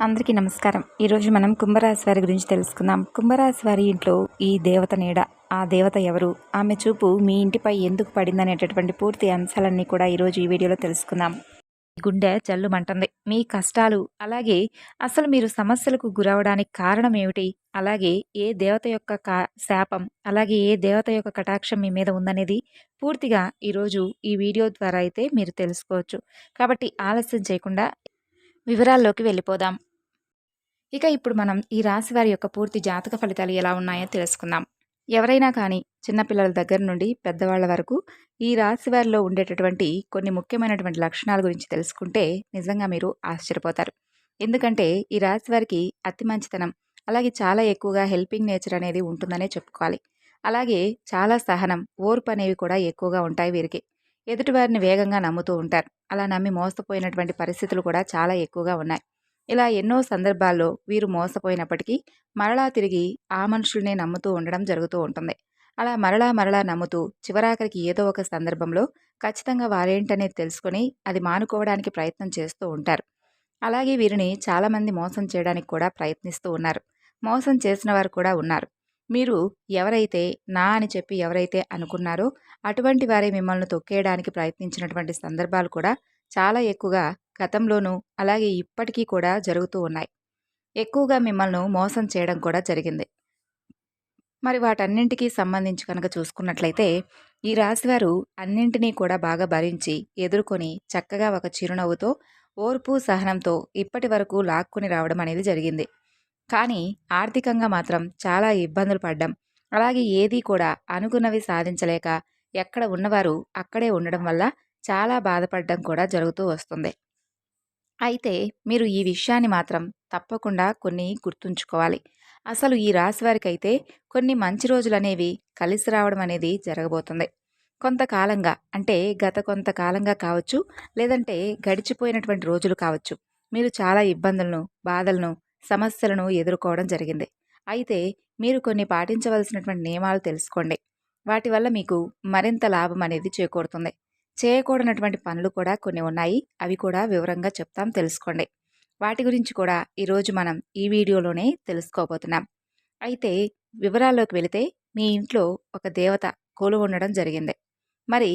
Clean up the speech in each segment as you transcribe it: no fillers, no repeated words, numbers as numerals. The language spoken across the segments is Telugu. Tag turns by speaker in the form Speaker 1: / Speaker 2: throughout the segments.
Speaker 1: అందరికీ నమస్కారం. ఈరోజు మనం కుంభరాశి వారి గురించి తెలుసుకుందాం. కుంభరాశి వారి ఇంట్లో ఈ దేవత నీడ, ఆ దేవత ఎవరు, ఆమె చూపు మీ ఇంటిపై ఎందుకు పడిందనేటటువంటి పూర్తి అంశాలన్నీ కూడా ఈరోజు ఈ వీడియోలో తెలుసుకుందాం. గుండె జల్లుమంటుంది. మీ కష్టాలు, అలాగే అసలు మీరు సమస్యలకు గురవడానికి కారణం ఏమిటి, అలాగే ఏ దేవత యొక్క శాపం, అలాగే ఏ దేవత యొక్క కటాక్షం మీ మీద ఉందనేది పూర్తిగా ఈరోజు ఈ వీడియో ద్వారా అయితే మీరు తెలుసుకోవచ్చు. కాబట్టి ఆలస్యం చేయకుండా వివరాల్లోకి వెళ్ళిపోదాం. ఇక ఇప్పుడు మనం ఈ రాశి వారి యొక్క పూర్తి జాతక ఫలితాలు ఎలా ఉన్నాయో తెలుసుకుందాం. ఎవరైనా కానీ చిన్నపిల్లల దగ్గర నుండి పెద్దవాళ్ల వరకు ఈ రాశి వారిలో ఉండేటటువంటి కొన్ని ముఖ్యమైనటువంటి లక్షణాల గురించి తెలుసుకుంటే నిజంగా మీరు ఆశ్చర్యపోతారు. ఎందుకంటే ఈ రాశి వారికి అతి మంచితనం, అలాగే చాలా ఎక్కువగా హెల్పింగ్ నేచర్ అనేది ఉంటుందనే చెప్పుకోవాలి. అలాగే చాలా సహనం, ఓర్పు అనేవి కూడా ఎక్కువగా ఉంటాయి వీరికి. ఎదుటివారిని వేగంగా నమ్ముతూ ఉంటారు. అలా నమ్మి మోసపోయినటువంటి పరిస్థితులు కూడా చాలా ఎక్కువగా ఉన్నాయి. ఇలా ఎన్నో సందర్భాల్లో వీరు మోసపోయినప్పటికీ మరలా తిరిగి ఆ మనుషుల్నే నమ్ముతూ ఉండడం జరుగుతూ ఉంటుంది. అలా మరలా మరలా నమ్ముతూ చివరాఖరికి ఏదో ఒక సందర్భంలో ఖచ్చితంగా వారేంటనేది తెలుసుకొని అది మానుకోవడానికి ప్రయత్నం చేస్తూ ఉంటారు. అలాగే వీరిని చాలామంది మోసం చేయడానికి కూడా ప్రయత్నిస్తూ ఉన్నారు. మోసం చేసిన వారు కూడా ఉన్నారు. మీరు ఎవరైతే నా అని చెప్పి ఎవరైతే అనుకున్నారో అటువంటి వారే మిమ్మల్ని తొక్కేయడానికి ప్రయత్నించినటువంటి సందర్భాలు కూడా చాలా ఎక్కువగా గతంలోనూ అలాగే ఇప్పటికీ కూడా జరుగుతూ ఉన్నాయి. ఎక్కువగా మిమ్మల్ని మోసం చేయడం కూడా జరిగింది. మరి వాటన్నింటికీ సంబంధించి కనుక చూసుకున్నట్లయితే ఈ రాశివారు అన్నింటినీ కూడా బాగా భరించి ఎదుర్కొని చక్కగా ఒక చిరునవ్వుతో ఓర్పు సహనంతో ఇప్పటి వరకు లాక్కుని రావడం అనేది జరిగింది. కానీ ఆర్థికంగా మాత్రం చాలా ఇబ్బందులు పడ్డం, అలాగే ఏదీ కూడా అనుకున్నవి సాధించలేక ఎక్కడ ఉన్నవారు అక్కడే ఉండడం వల్ల చాలా బాధపడడం కూడా జరుగుతూ వస్తుంది. అయితే మీరు ఈ విషయాన్ని మాత్రం తప్పకుండా కొన్ని గుర్తుంచుకోవాలి. అసలు ఈ రాశి వారికైతే కొన్ని మంచి రోజులనేవి కలిసి రావడం అనేది జరగబోతుంది. కొంతకాలంగా అంటే గత కొంతకాలంగా కావచ్చు, లేదంటే గడిచిపోయినటువంటి రోజులు కావచ్చు, మీరు చాలా ఇబ్బందులను, బాధలను, సమస్యలను ఎదుర్కోవడం జరిగింది. అయితే మీరు కొన్ని పాటించవలసినటువంటి నియమాలు తెలుసుకోండి. వాటి వల్ల మీకు మరింత లాభం అనేది చేకూరుతుంది. చేయకూడనటువంటి పనులు కూడా కొన్ని ఉన్నాయి. అవి కూడా వివరంగా చెప్తాం, తెలుసుకోండి. వాటి గురించి కూడా ఈరోజు మనం ఈ వీడియోలోనే తెలుసుకోబోతున్నాం. అయితే వివరాల్లోకి వెళితే మీ ఇంట్లో ఒక దేవత కొలువు ఉండడం జరిగింది. మరి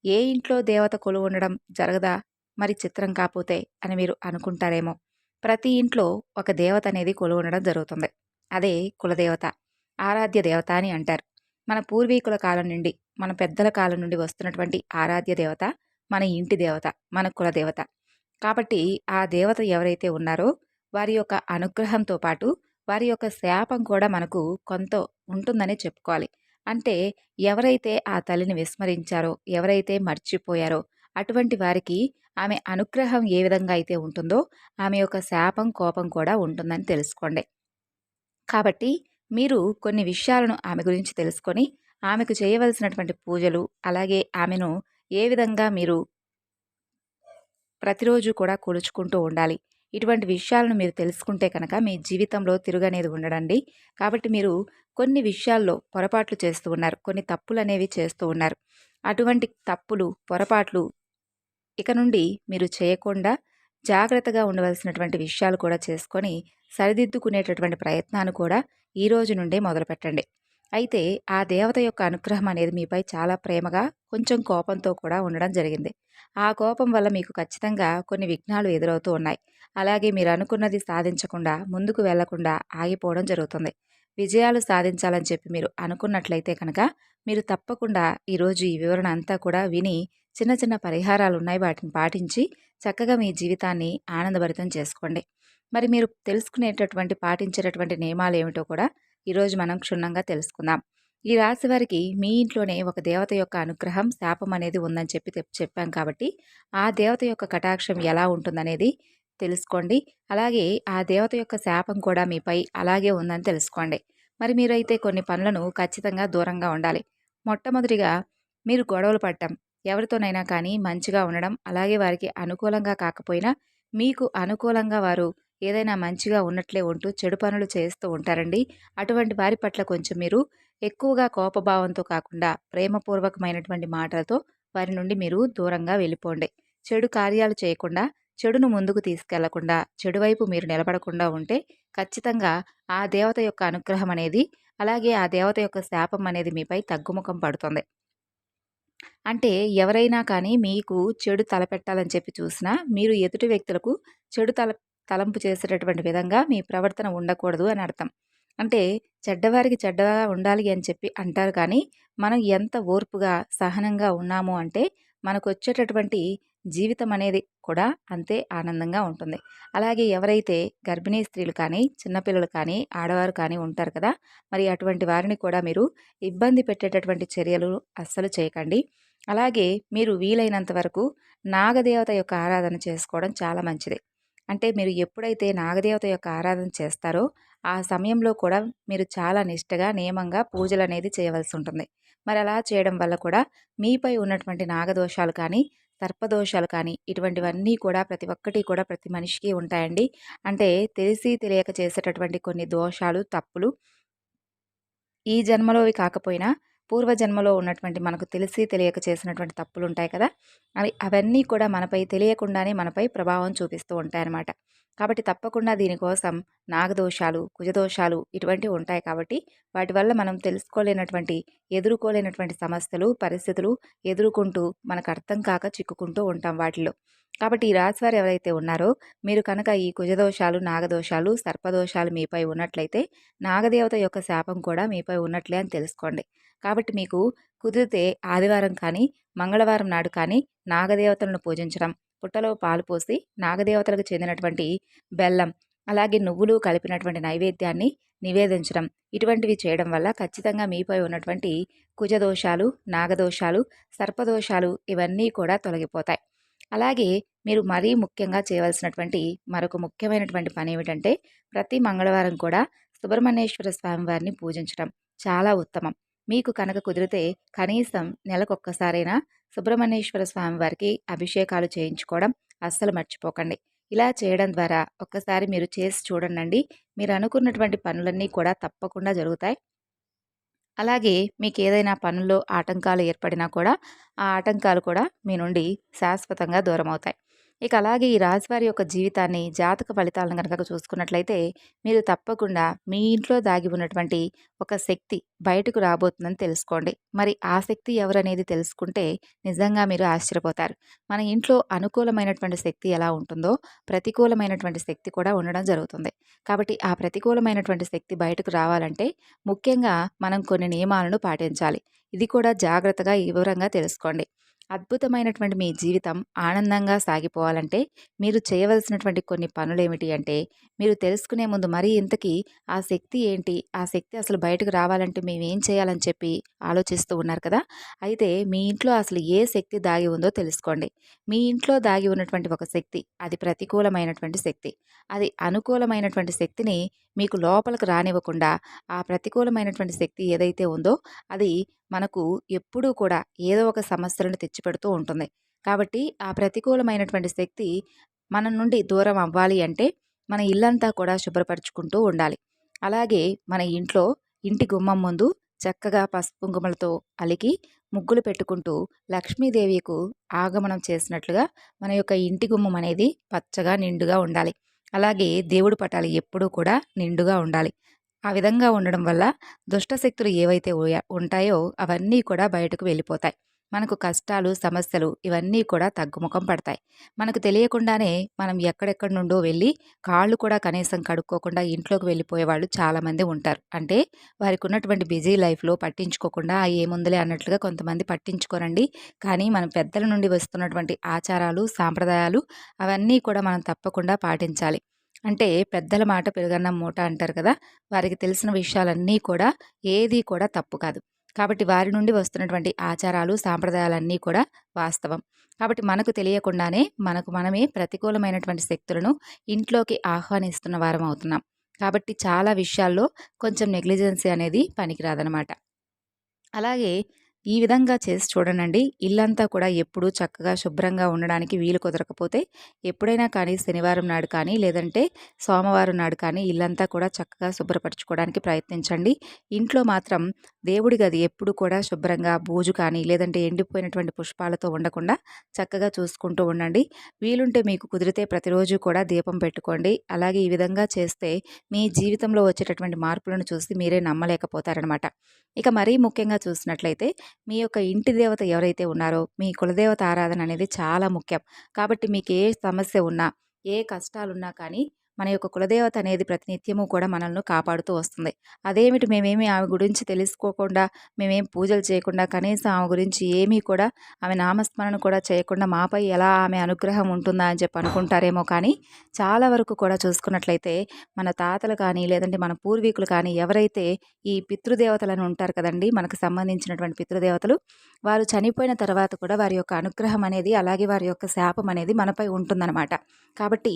Speaker 1: ఏ ఇంట్లో దేవత కొలువు ఉండడం జరగదా, మరి చిత్రం కాపోతే అని మీరు అనుకుంటారేమో. ప్రతి ఇంట్లో ఒక దేవత అనేది కొలువు ఉండడం జరుగుతుంది. అదే కులదేవత, ఆరాధ్య దేవత అని అంటారు. మన పూర్వీకుల కాలం నుండి, మన పెద్దల కాలం నుండి వస్తున్నటువంటి ఆరాధ్య దేవత మన ఇంటి దేవత, మన కులదేవత. కాబట్టి ఆ దేవత ఎవరైతే ఉన్నారో వారి యొక్క అనుగ్రహంతో పాటు వారి యొక్క శాపం కూడా మనకు కొంత ఉంటుందనే చెప్పుకోవాలి. అంటే ఎవరైతే ఆ తల్లిని విస్మరించారో, ఎవరైతే మర్చిపోయారో అటువంటి వారికి ఆమె అనుగ్రహం ఏ విధంగా అయితే ఉంటుందో ఆమె యొక్క శాపం, కోపం కూడా ఉంటుందని తెలుసుకోండి. కాబట్టి మీరు కొన్ని విషయాలను ఆమె గురించి తెలుసుకొని ఆమెకు చేయవలసినటువంటి పూజలు, అలాగే ఆమెను ఏ విధంగా మీరు ప్రతిరోజు కూడా కొలుచుకుంటూ ఉండాలి. ఇటువంటి విషయాలను మీరు తెలుసుకుంటే కనుక మీ జీవితంలో తిరుగనేది ఉండడండి. కాబట్టి మీరు కొన్ని విషయాల్లో పొరపాట్లు చేస్తూ ఉన్నారు, కొన్ని తప్పులు అనేవి చేస్తూ ఉన్నారు. అటువంటి తప్పులు, పొరపాట్లు ఇక నుండి మీరు చేయకుండా జాగ్రత్తగా ఉండవలసినటువంటి విషయాలు కూడా చేసుకొని సరిదిద్దుకునేటటువంటి ప్రయత్నాన్ని కూడా ఈ రోజు నుండే మొదలుపెట్టండి. అయితే ఆ దేవత యొక్క అనుగ్రహం అనేది మీపై చాలా ప్రేమగా, కొంచెం కోపంతో కూడా ఉండడం జరిగింది. ఆ కోపం వల్ల మీకు ఖచ్చితంగా కొన్ని విఘ్నాలు ఎదురవుతూ ఉన్నాయి. అలాగే మీరు అనుకున్నది సాధించకుండా, ముందుకు వెళ్లకుండా ఆగిపోవడం జరుగుతుంది. విజయాలు సాధించాలని చెప్పి మీరు అనుకున్నట్లయితే కనుక మీరు తప్పకుండా ఈరోజు ఈ వివరణ అంతా కూడా విని చిన్న చిన్న పరిహారాలు ఉన్నాయి, వాటిని పాటించి చక్కగా మీ జీవితాన్ని ఆనందభరితం చేసుకోండి. మరి మీరు తెలుసుకునేటటువంటి, పాటించేటటువంటి నియమాలు ఏమిటో కూడా ఈరోజు మనం క్షుణ్ణంగా తెలుసుకుందాం. ఈ రాశి వారికి మీ ఇంట్లోనే ఒక దేవత యొక్క అనుగ్రహం, శాపం అనేది ఉందని చెప్పాం కాబట్టి ఆ దేవత యొక్క కటాక్షం ఎలా ఉంటుందనేది తెలుసుకోండి. అలాగే ఆ దేవత యొక్క శాపం కూడా మీపై అలాగే ఉందని తెలుసుకోండి. మరి మీరైతే కొన్ని పనులను ఖచ్చితంగా దూరంగా ఉండాలి. మొట్టమొదటిగా మీరు గొడవలు పడటం, ఎవరితోనైనా కానీ మంచిగా ఉండడం, అలాగే వారికి అనుకూలంగా కాకపోయినా మీకు అనుకూలంగా వారు ఏదైనా మంచిగా ఉన్నట్లే ఉంటూ చెడు పనులు చేస్తూ ఉంటారండి. అటువంటి వారి పట్ల కొంచెం మీరు ఎక్కువగా కోపభావంతో కాకుండా ప్రేమపూర్వకమైనటువంటి మాటలతో వారి నుండి మీరు దూరంగా వెళ్ళిపోండి. చెడు కార్యాలు చేయకుండా చెడును ముందుకు తీసుకెళ్లకుండా, చెడు వైపు మీరు నిలబడకుండా ఉంటే ఖచ్చితంగా ఆ దేవత యొక్క అనుగ్రహం అనేది, అలాగే ఆ దేవత యొక్క శాపం అనేది మీపై తగ్గుముఖం పడుతుంది. అంటే ఎవరైనా కానీ మీకు చెడు తలపెట్టాలని చెప్పి చూసినా, మీరు ఎదుటి వ్యక్తులకు చెడు తలంపు చేసేటటువంటి విధంగా మీ ప్రవర్తన ఉండకూడదు అని అర్థం. అంటే చెడ్డవారికి చెడ్డగా ఉండాలి అని చెప్పి అంటారు కానీ, మనం ఎంత ఓర్పుగా, సహనంగా ఉన్నాము అంటే మనకొచ్చేటటువంటి జీవితం అనేది కూడా అంతే ఆనందంగా ఉంటుంది. అలాగే ఎవరైతే గర్భిణీ స్త్రీలు కానీ, చిన్నపిల్లలు కానీ, ఆడవారు కానీ ఉంటారు కదా! మరి అటువంటి వారిని కూడా మీరు ఇబ్బంది పెట్టేటటువంటి చర్యలు అస్సలు చేయకండి. అలాగే మీరు వీలైనంత వరకు నాగదేవత యొక్క ఆరాధన చేసుకోవడం చాలా మంచిది. అంటే మీరు ఎప్పుడైతే నాగదేవత యొక్క ఆరాధన చేస్తారో, ఆ సమయంలో కూడా మీరు చాలా నిష్టగా, నియమంగా పూజలనేది చేయవలసి ఉంటుంది. మరి అలా చేయడం వల్ల కూడా మీపై ఉన్నటువంటి నాగదోషాలు కానీ, సర్పదోషాలు కానీ, ఇటువంటివన్నీ కూడా ప్రతి ఒక్కటి కూడా ప్రతి మనిషికి ఉంటాయండి. అంటే తెలిసి తెలియక చేసేటటువంటి కొన్ని దోషాలు, తప్పులు ఈ జన్మలోవి కాకపోయినా పూర్వజన్మలో ఉన్నటువంటి మనకు తెలిసి తెలియక చేసినటువంటి తప్పులుంటాయి కదా! అవన్నీ కూడా మనపై తెలియకుండానే మనపై ప్రభావం చూపిస్తూ ఉంటాయన్నమాట. కాబట్టి తప్పకుండా దీనికోసం నాగదోషాలు, కుజదోషాలు ఇటువంటివి ఉంటాయి కాబట్టి వాటి వల్ల మనం తెలుసుకోలేనటువంటి, ఎదుర్కోలేనటువంటి సమస్యలు, పరిస్థితులు ఎదుర్కొంటూ మనకు అర్థం కాక చిక్కుకుంటూ ఉంటాం వాటిలో. కాబట్టి ఈ రాశివారు ఎవరైతే ఉన్నారో మీరు కనుక ఈ కుజదోషాలు, నాగదోషాలు, సర్పదోషాలు మీపై ఉన్నట్లయితే నాగదేవత యొక్క శాపం కూడా మీపై ఉన్నట్లే అని తెలుసుకోండి. కాబట్టి మీకు కుదిరితే ఆదివారం కానీ, మంగళవారం నాడు కానీ నాగదేవతలను పూజించడం, పుట్టలో పాలు పోసి నాగదేవతలకు చెందినటువంటి బెల్లం, అలాగే నువ్వులు కలిపినటువంటి నైవేద్యాన్ని నివేదించడం, ఇటువంటివి చేయడం వల్ల ఖచ్చితంగా మీపై ఉన్నటువంటి కుజదోషాలు, నాగదోషాలు, సర్పదోషాలు ఇవన్నీ కూడా తొలగిపోతాయి. అలాగే మీరు మరీ ముఖ్యంగా చేయవలసినటువంటి మరొక ముఖ్యమైనటువంటి పని ఏమిటంటే ప్రతి మంగళవారం కూడా సుబ్రహ్మణ్యేశ్వర స్వామి వారిని పూజించడం చాలా ఉత్తమం. మీకు కనుక కుదిరితే కనీసం నెలకొక్కసారైనా సుబ్రహ్మణ్యేశ్వర స్వామి వారికి అభిషేకాలు చేయించుకోవడం అస్సలు మర్చిపోకండి. ఇలా చేయడం ద్వారా ఒక్కసారి మీరు చేసి చూడండి. మీరు అనుకున్నటువంటి పనులన్నీ కూడా తప్పకుండా జరుగుతాయి. అలాగే మీకేదైనా పనుల్లో ఆటంకాలు ఏర్పడినా కూడా, ఆ ఆటంకాలు కూడా మీ నుండి శాశ్వతంగా దూరమవుతాయి. ఇక అలాగే ఈ రాశివారి యొక్క జీవితాన్ని, జాతక ఫలితాలను గనక చూసుకున్నట్లయితే, మీరు తప్పకుండా మీ ఇంట్లో దాగి ఉన్నటువంటి ఒక శక్తి బయటకు రాబోతుందని తెలుసుకోండి. మరి ఆ శక్తి ఎవరనేది తెలుసుకుంటే నిజంగా మీరు ఆశ్చర్యపోతారు. మన ఇంట్లో అనుకూలమైనటువంటి శక్తి ఎలా ఉంటుందో, ప్రతికూలమైనటువంటి శక్తి కూడా ఉండడం జరుగుతుంది. కాబట్టి ఆ ప్రతికూలమైనటువంటి శక్తి బయటకు రావాలంటే ముఖ్యంగా మనం కొన్ని నియమాలను పాటించాలి. ఇది కూడా జాగ్రత్తగా వివరంగా తెలుసుకోండి. అద్భుతమైనటువంటి మీ జీవితం ఆనందంగా సాగిపోవాలంటే మీరు చేయవలసినటువంటి కొన్ని పనులేమిటి అంటే, మీరు తెలుసుకునే ముందు మరీ ఇంతకీ ఆ శక్తి ఏంటి? ఆ శక్తి అసలు బయటకు రావాలంటే మేమేం చేయాలని చెప్పి ఆలోచిస్తూ ఉన్నారు కదా! అయితే మీ ఇంట్లో అసలు ఏ శక్తి దాగి ఉందో తెలుసుకోండి. మీ ఇంట్లో దాగి ఉన్నటువంటి ఒక శక్తి, అది ప్రతికూలమైనటువంటి శక్తి. అది అనుకూలమైనటువంటి శక్తిని మీకు లోపలికి రానివ్వకుండా, ఆ ప్రతికూలమైనటువంటి శక్తి ఏదైతే ఉందో అది మనకు ఎప్పుడూ కూడా ఏదో ఒక సమస్యలను తెచ్చిపెడుతూ ఉంటుంది. కాబట్టి ఆ ప్రతికూలమైనటువంటి శక్తి మన నుండి దూరం అవ్వాలి అంటే మన ఇల్లంతా కూడా శుభ్రపరుచుకుంటూ ఉండాలి. అలాగే మన ఇంట్లో ఇంటి గుమ్మం ముందు చక్కగా పసుపు కుంకుమలతో అలికి ముగ్గులు పెట్టుకుంటూ లక్ష్మీదేవికు ఆగమనం చేసినట్లుగా మన యొక్క ఇంటి గుమ్మం అనేది పచ్చగా నిండుగా ఉండాలి. అలాగే దేవుడి పటాలు ఎప్పుడూ కూడా నిండుగా ఉండాలి. ఆ విధంగా ఉండడం వల్ల దుష్టశక్తులు ఏవైతే ఉంటాయో అవన్నీ కూడా బయటకు వెళ్ళిపోతాయి. మనకు కష్టాలు, సమస్యలు ఇవన్నీ కూడా తగ్గుముఖం పడతాయి. మనకు తెలియకుండానే మనం ఎక్కడెక్కడి నుండో వెళ్ళి కాళ్ళు కూడా కనీసం కడుక్కోకుండా ఇంట్లోకి వెళ్ళిపోయేవాళ్ళు చాలామంది ఉంటారు. అంటే వారికి ఉన్నటువంటి బిజీ లైఫ్‌లో పట్టించుకోకుండా ఏముందిలే అన్నట్లుగా కొంతమంది పట్టించుకోరండి. కానీ మన పెద్దల నుండి వస్తున్నటువంటి ఆచారాలు, సాంప్రదాయాలు అవన్నీ కూడా మనం తప్పకుండా పాటించాలి. అంటే పెద్దల మాట పెరుగన్నం మూట అంటారు కదా! వారికి తెలిసిన విషయాలన్నీ కూడా ఏది కూడా తప్పు కాదు. కాబట్టి వారి నుండి వస్తున్నటువంటి ఆచారాలు, సాంప్రదాయాలన్నీ కూడా వాస్తవం. కాబట్టి మనకు తెలియకుండానే మనకు మనమే ప్రతికూలమైనటువంటి శక్తులను ఇంట్లోకి ఆహ్వానిస్తున్న వారం అవుతున్నాం. కాబట్టి చాలా విషయాల్లో కొంచెం నెగ్లిజెన్సీ అనేది పనికిరాదనమాట. అలాగే ఈ విధంగా చేసి చూడనండి. ఇల్లంతా కూడా ఎప్పుడూ చక్కగా శుభ్రంగా ఉండడానికి వీలు కుదరకపోతే ఎప్పుడైనా కానీ శనివారం నాడు కానీ లేదంటే సోమవారం నాడు కానీ ఇల్లంతా కూడా చక్కగా శుభ్రపరచుకోవడానికి ప్రయత్నించండి. ఇంట్లో మాత్రం దేవుడి గది ఎప్పుడు కూడా శుభ్రంగా బూజు కానీ లేదంటే ఎండిపోయినటువంటి పుష్పాలతో ఉండకుండా చక్కగా చూసుకుంటూ ఉండండి. వీలుంటే మీకు కుదిరితే ప్రతిరోజు కూడా దీపం పెట్టుకోండి. అలాగే ఈ విధంగా చేస్తే మీ జీవితంలో వచ్చేటటువంటి మార్పులను చూసి మీరే నమ్మలేకపోతారనమాట. ఇక మరీ ముఖ్యంగా చూసినట్లయితే మీ యొక్క ఇంటి దేవత ఎవరైతే ఉన్నారో మీ కులదేవత ఆరాధన అనేది చాలా ముఖ్యం. కాబట్టి మీకు ఏ సమస్య ఉన్నా, ఏ కష్టాలున్నా కానీ మన యొక్క కులదేవత అనేది ప్రతినిత్యము కూడా మనల్ని కాపాడుతూ వస్తుంది. అదేమిటి మేమేమి ఆమె గురించి తెలుసుకోకుండా, మేమేం పూజలు చేయకుండా, కనీసం ఆమె గురించి ఏమీ కూడా ఆమె నామస్మరణ కూడా చేయకుండా మాపై ఎలా ఆమె అనుగ్రహం ఉంటుందా అని చెప్పి అనుకుంటారేమో కానీ, చాలా వరకు కూడా చూసుకున్నట్లయితే మన తాతలు కానీ, లేదంటే మన పూర్వీకులు కానీ ఎవరైతే ఈ పితృదేవతలను ఉంటారు కదండీ! మనకు సంబంధించినటువంటి పితృదేవతలు, వారు చనిపోయిన తర్వాత కూడా వారి యొక్క అనుగ్రహం అనేది, అలాగే వారి యొక్క శాపం అనేది మనపై ఉంటుందన్నమాట. కాబట్టి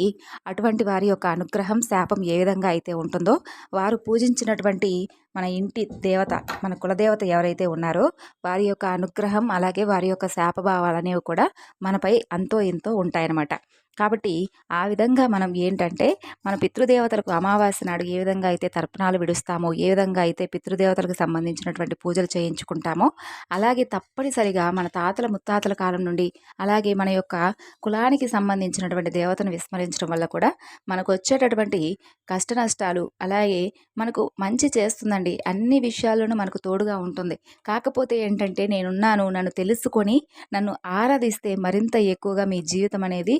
Speaker 1: అటువంటి వారి యొక్క అనుగ్రహం, శాపం ఏ విధంగా అయితే ఉంటుందో, వారు పూజించినటువంటి మన ఇంటి దేవత, మన కులదేవత ఎవరైతే ఉన్నారో వారి యొక్క అనుగ్రహం, అలాగే వారి యొక్క శాపభావాలనేవి కూడా మనపై అంతో ఎంతో ఉంటాయన్నమాట. కాబట్టి ఆ విధంగా మనం ఏంటంటే మన పితృదేవతలకు అమావాస్య నాడు ఏ విధంగా అయితే తర్పణాలు విడుస్తామో, ఏ విధంగా అయితే పితృదేవతలకు సంబంధించినటువంటి పూజలు చేయించుకుంటామో, అలాగే తప్పనిసరిగా మన తాతల ముత్తాతల కాలం నుండి, అలాగే మన యొక్క కులానికి సంబంధించినటువంటి దేవతను విస్మరించడం వల్ల కూడా మనకు వచ్చేటటువంటి కష్ట నష్టాలు, అలాగే మనకు మంచి చేస్తుందండి. అన్ని విషయాల్లోనూ మనకు తోడుగా ఉంటుంది. కాకపోతే ఏంటంటే నేనున్నాను, నన్ను తెలుసుకొని నన్ను ఆరాధిస్తే మరింత ఎక్కువగా మీ జీవితం అనేది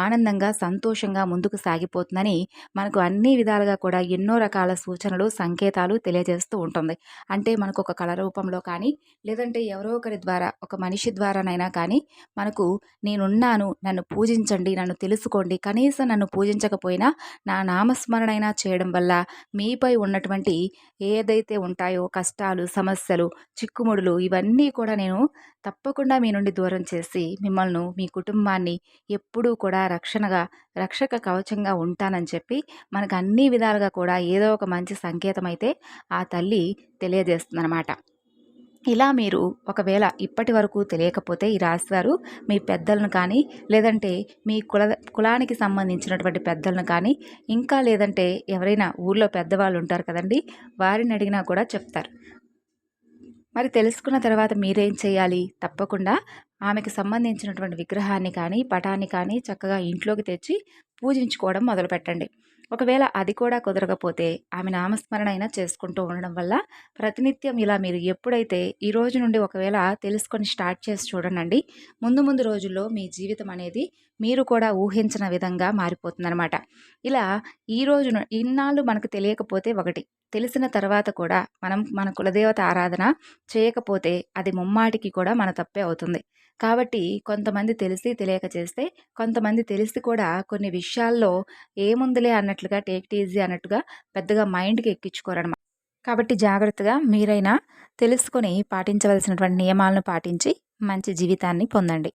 Speaker 1: ఆనందంగా, సంతోషంగా ముందుకు సాగిపోతుందని మనకు అన్ని విధాలుగా కూడా ఎన్నో రకాల సూచనలు, సంకేతాలు తెలియజేస్తూ ఉంటుంది. అంటే మనకు ఒక కళ రూపంలో కానీ, లేదంటే ఎవరో ఒకరి ద్వారా, ఒక మనిషి ద్వారానైనా కానీ మనకు నేనున్నాను, నన్ను పూజించండి, నన్ను తెలుసుకోండి, కనీసం నన్ను పూజించకపోయినా నా నామస్మరణైనా చేయడం వల్ల మీపై ఉన్నటువంటి ఏదైతే ఉంటాయో కష్టాలు, సమస్యలు, చిక్కుముడులు ఇవన్నీ కూడా నేను తప్పకుండా మీ నుండి దూరం చేసి మిమ్మల్ని, మీ కుటుంబాన్ని ఎప్పుడూ కూడా రక్షక కవచంగా ఉంటానని చెప్పి మనకు అన్ని విధాలుగా కూడా ఏదో ఒక మంచి సంకేతం అయితే ఆ తల్లి తెలియజేస్తుందన్నమాట. ఇలా మీరు ఒకవేళ ఇప్పటి వరకు తెలియకపోతే ఈ రాశివారు మీ పెద్దలను కానీ, లేదంటే మీ కులానికి సంబంధించినటువంటి పెద్దలను కానీ, ఇంకా లేదంటే ఎవరైనా ఊర్లో పెద్దవాళ్ళు ఉంటారు కదండి, వారిని అడిగినా కూడా చెప్తారు. మరి తెలుసుకున్న తర్వాత మీరేం చేయాలి? తప్పకుండా ఆమెకు సంబంధించినటువంటి విగ్రహాన్ని కానీ, పటాన్ని కానీ చక్కగా ఇంట్లోకి తెచ్చి పూజించుకోవడం మొదలుపెట్టండి. ఒకవేళ అది కూడా కుదరకపోతే ఆమె నామస్మరణ అయినా చేసుకుంటూ ఉండడం వల్ల ప్రతినిత్యం ఇలా మీరు ఎప్పుడైతే ఈ రోజు నుండి ఒకవేళ తెలుసుకొని స్టార్ట్ చేసి చూడండి, ముందు ముందు రోజుల్లో మీ జీవితం అనేది మీరు కూడా ఊహించిన విధంగా మారిపోతుందన్నమాట. ఇలా ఈ రోజున ఇన్నాళ్ళు మనకు తెలియకపోతే ఒకటి, తెలిసిన తర్వాత కూడా మనం మన కులదేవత ఆరాధన చేయకపోతే అది ముమ్మాటికి కూడా మన తప్పే అవుతుంది. కాబట్టి కొంతమంది తెలిసి తెలియక చేస్తే, కొంతమంది తెలిసి కూడా కొన్ని విషయాల్లో ఏముందిలే అన్నట్లుగా, టేక్ ఇట్ ఈజీ అన్నట్టుగా పెద్దగా మైండ్‌కి ఎక్కించుకోరనమాట. కాబట్టి జాగ్రత్తగా మీరైనా తెలుసుకొని పాటించవలసినటువంటి నియమాలను పాటించి మంచి జీవితాన్ని పొందండి.